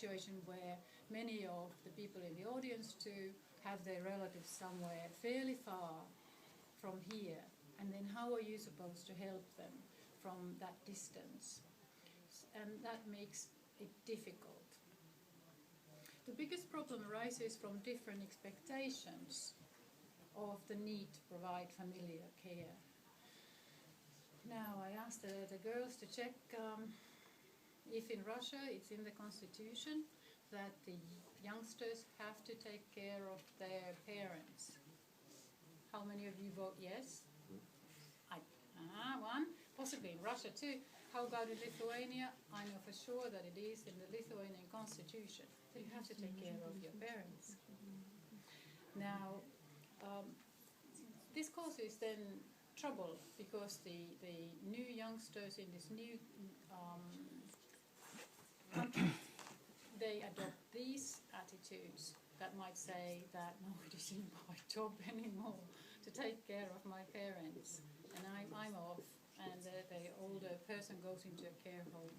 situation where many of the people in the audience too have their relatives somewhere fairly far from here, and then how are you supposed to help them from that distance? And that makes it difficult. The biggest problem arises from different expectations of the need to provide familiar care. Now I asked the girls to check if in Russia it's in the constitution that the youngsters have to take care of their parents. How many of you vote yes? One. Possibly in Russia too. How about in Lithuania? I know for sure that it is in the Lithuanian constitution that you have to take care of your parents. Now, this causes then trouble because the new youngsters in this new country, they adopt these attitudes that might say that no, it isn't my job anymore to take care of my parents, and I'm off, and the older person goes into a care home.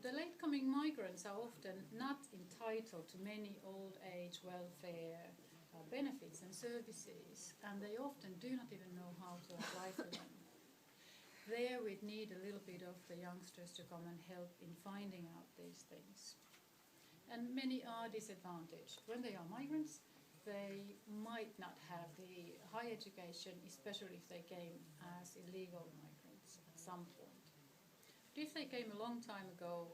The late-coming migrants are often not entitled to many old age welfare benefits and services, and they often do not even know how to apply for them. There we'd need a little bit of the youngsters to come and help in finding out these things. And many are disadvantaged. When they are migrants, they might not have the high education, especially if they came as illegal migrants at some point. But if they came a long time ago,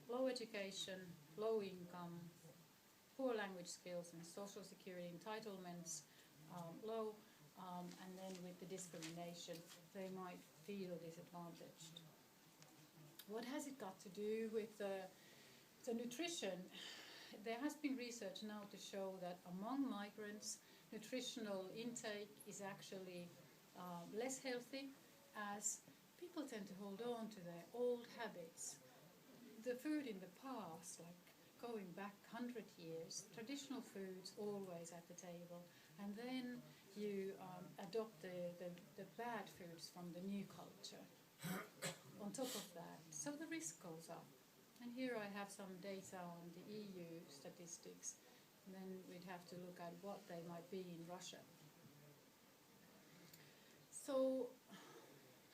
low education, low income, poor language skills and social security entitlements, low, and then with the discrimination, they might feel disadvantaged. What has it got to do with the nutrition? There has been research now to show that among migrants, nutritional intake is actually less healthy, as people tend to hold on to their old habits. The food in the past, like going back 100 years, traditional foods always at the table, and then you adopt the bad foods from the new culture on top of that, so the risk goes up. And here I have some data on the EU statistics, and then we'd have to look at what they might be in Russia. So,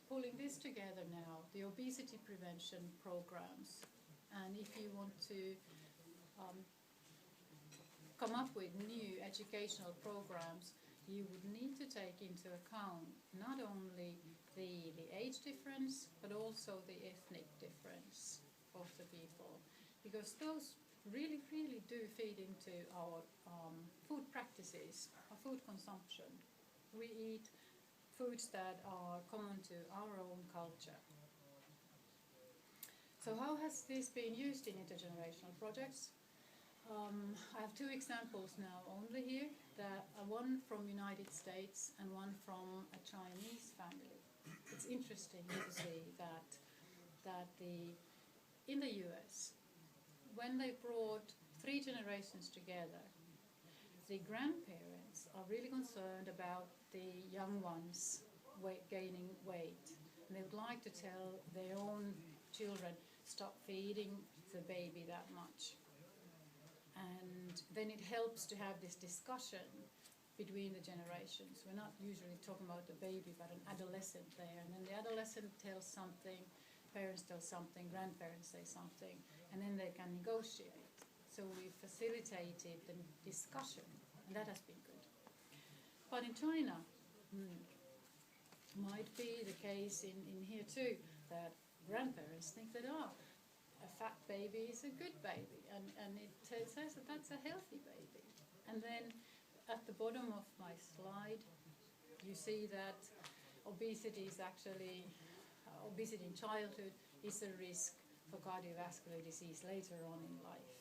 pulling this together now, the obesity prevention programs, and if you want to come up with new educational programs, you would need to take into account not only the age difference, but also the ethnic difference of the people, because those really, really do feed into our food practices, our food consumption. We eat foods that are common to our own culture. So how has this been used in intergenerational projects? I have two examples now only here, one from United States and one from a Chinese family. It's interesting to see that in the US, when they brought 3 generations together, the grandparents are really concerned about the young ones gaining weight. And they would like to tell their own children, stop feeding the baby that much. And then it helps to have this discussion between the generations. We're not usually talking about the baby, but an adolescent there. And then the adolescent tells something, parents tell something, grandparents say something, and then they can negotiate. So we facilitated the discussion, and that has been good. But in China, might be the case in here too, that grandparents think that, a fat baby is a good baby, and it says that that's a healthy baby. And then at the bottom of my slide, you see that obesity is actually, obesity in childhood is a risk for cardiovascular disease later on in life.